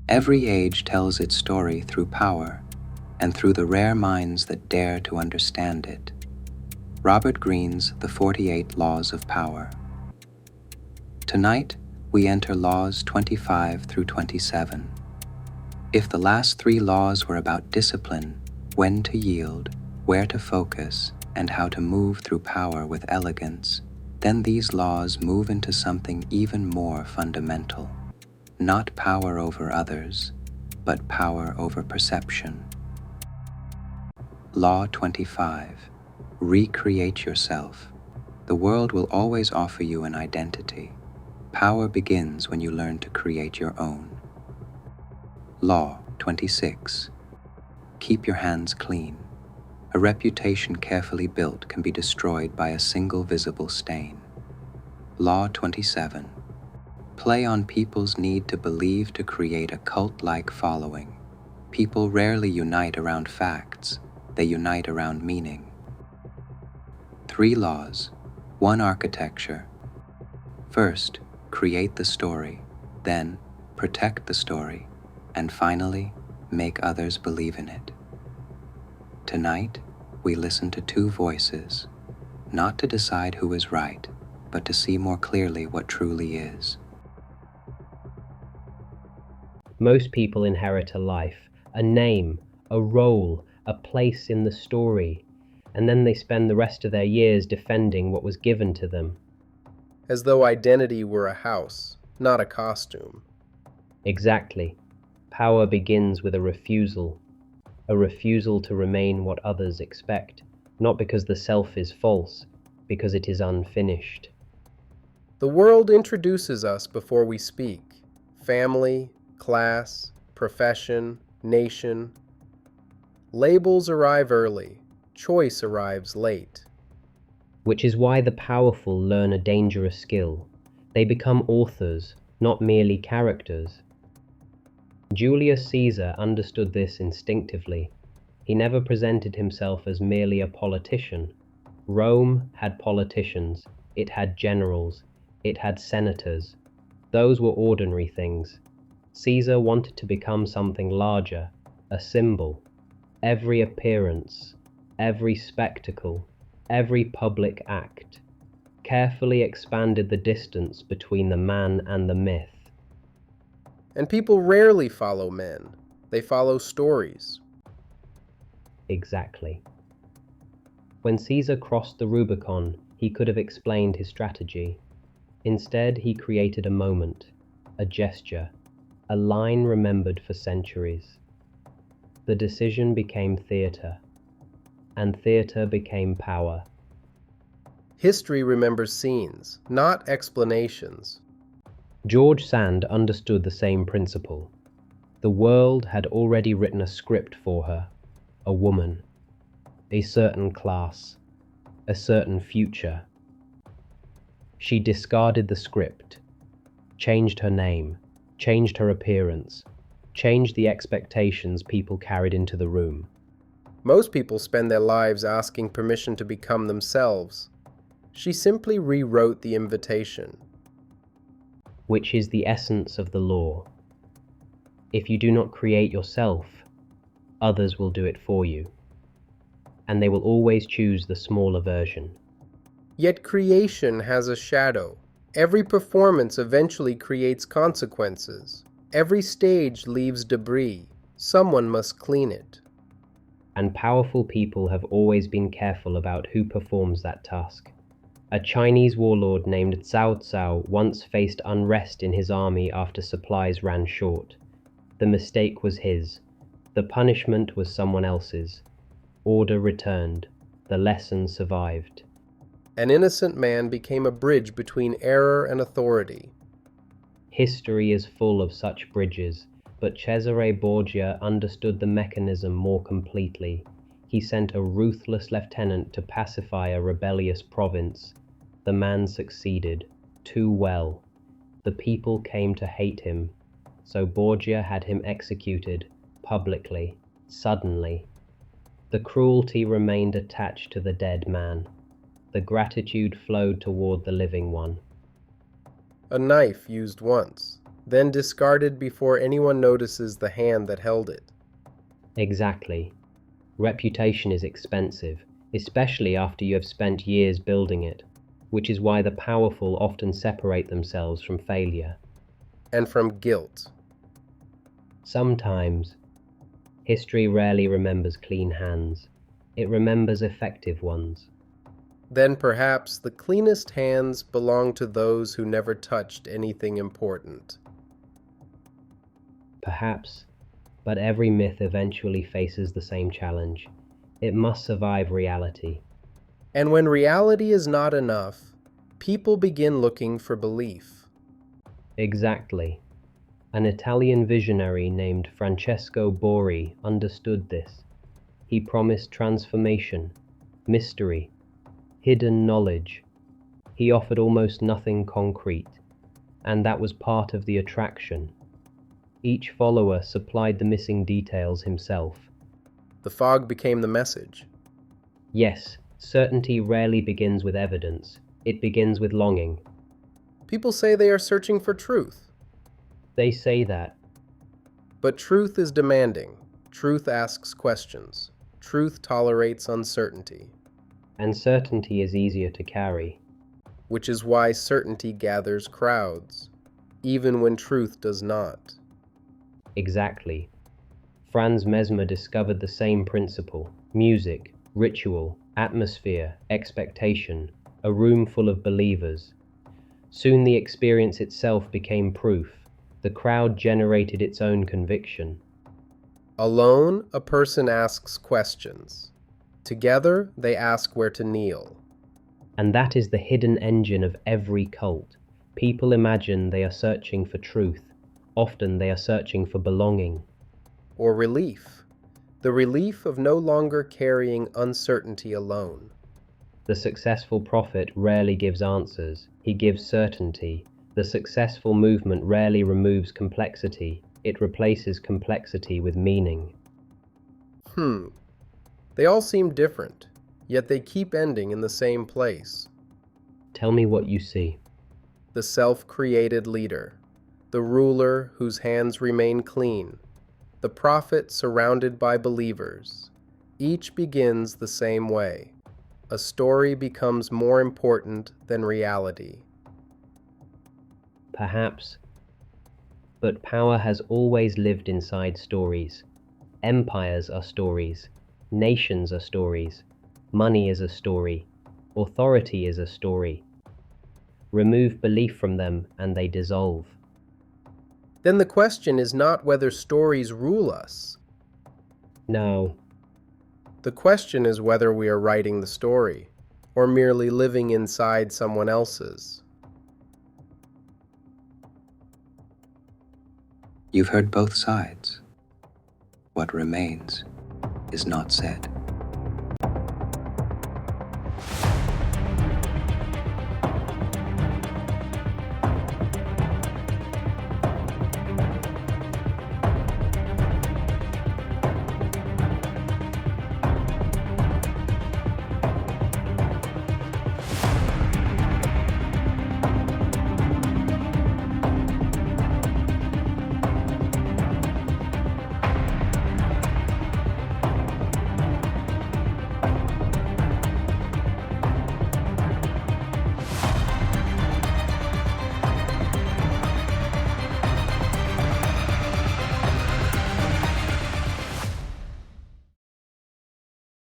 Every age tells its story through power and through the rare minds that dare to understand it. Robert Greene's The 48 Laws of Power. Tonight, we enter laws 25 through 27. If the last 3 laws were about discipline, when to yield, where to focus, and how to move through power with elegance, then these laws move into something even more fundamental. Not power over others, but power over perception. Law 25. Recreate yourself. The world will always offer you an identity. Power begins when you learn to create your own. Law 26. Keep your hands clean. A reputation carefully built can be destroyed by a single visible stain. Law 27. Play on people's need to believe to create a cult-like following. People rarely unite around facts, they unite around meaning. 3 laws, 1 architecture. First, create the story, then protect the story, and finally, make others believe in it. Tonight, we listen to 2 voices, not to decide who is right, but to see more clearly what truly is. Most people inherit a life, a name, a role, a place in the story, and then they spend the rest of their years defending what was given to them. As though identity were a house, not a costume. Exactly. Power begins with a refusal to remain what others expect, not because the self is false, because it is unfinished. The world introduces us before we speak. Family, class, profession, nation. Labels arrive early. Choice arrives late. Which is why the powerful learn a dangerous skill. They become authors, not merely characters. Julius Caesar understood this instinctively. He never presented himself as merely a politician. Rome had politicians, it had generals, it had senators. Those were ordinary things. Caesar wanted to become something larger, a symbol. Every appearance, every spectacle, every public act carefully expanded the distance between the man and the myth. And people rarely follow men. They follow stories. Exactly. When Caesar crossed the Rubicon, he could have explained his strategy. Instead, he created a moment, a gesture, a line remembered for centuries. The decision became theater, and theater became power. History remembers scenes, not explanations. George Sand understood the same principle. The world had already written a script for her, a woman, a certain class, a certain future. She discarded the script, changed her name, changed her appearance, changed the expectations people carried into the room. Most people spend their lives asking permission to become themselves. She simply rewrote the invitation. Which is the essence of the law. If you do not create yourself, others will do it for you. And they will always choose the smaller version. Yet creation has a shadow. Every performance eventually creates consequences. Every stage leaves debris. Someone must clean it. And powerful people have always been careful about who performs that task. A Chinese warlord named Cao Cao once faced unrest in his army after supplies ran short. The mistake was his. The punishment was someone else's. Order returned. The lesson survived. An innocent man became a bridge between error and authority. History is full of such bridges, but Cesare Borgia understood the mechanism more completely. He sent a ruthless lieutenant to pacify a rebellious province. The man succeeded, too well. The people came to hate him, so Borgia had him executed, publicly, suddenly. The cruelty remained attached to the dead man. The gratitude flowed toward the living one. A knife used once, then discarded before anyone notices the hand that held it. Exactly. Reputation is expensive, especially after you have spent years building it, which is why the powerful often separate themselves from failure. And from guilt. Sometimes, history rarely remembers clean hands. It remembers effective ones. Then perhaps the cleanest hands belong to those who never touched anything important. Perhaps, but every myth eventually faces the same challenge. It must survive reality. And when reality is not enough, people begin looking for belief. Exactly. An Italian visionary named Francesco Borri understood this. He promised transformation, mystery, hidden knowledge. He offered almost nothing concrete, and that was part of the attraction. Each follower supplied the missing details himself. The fog became the message. Yes, certainty rarely begins with evidence. It begins with longing. People say they are searching for truth. They say that. But truth is demanding. Truth asks questions. Truth tolerates uncertainty. And certainty is easier to carry. Which is why certainty gathers crowds, even when truth does not. Exactly. Franz Mesmer discovered the same principle. Music, ritual, atmosphere, expectation, a room full of believers. Soon the experience itself became proof. The crowd generated its own conviction. Alone, a person asks questions. Together, they ask where to kneel. And that is the hidden engine of every cult. People imagine they are searching for truth. Often they are searching for belonging. Or relief. The relief of no longer carrying uncertainty alone. The successful prophet rarely gives answers. He gives certainty. The successful movement rarely removes complexity. It replaces complexity with meaning. They all seem different, yet they keep ending in the same place. Tell me what you see. The self-created leader. The ruler whose hands remain clean. The prophet surrounded by believers. Each begins the same way. A story becomes more important than reality. Perhaps. But power has always lived inside stories. Empires are stories. Nations are stories. Money is a story. Authority is a story. Remove belief from them and they dissolve. Then the question is not whether stories rule us. No. The question is whether we are writing the story, or merely living inside someone else's. You've heard both sides. What remains is not said.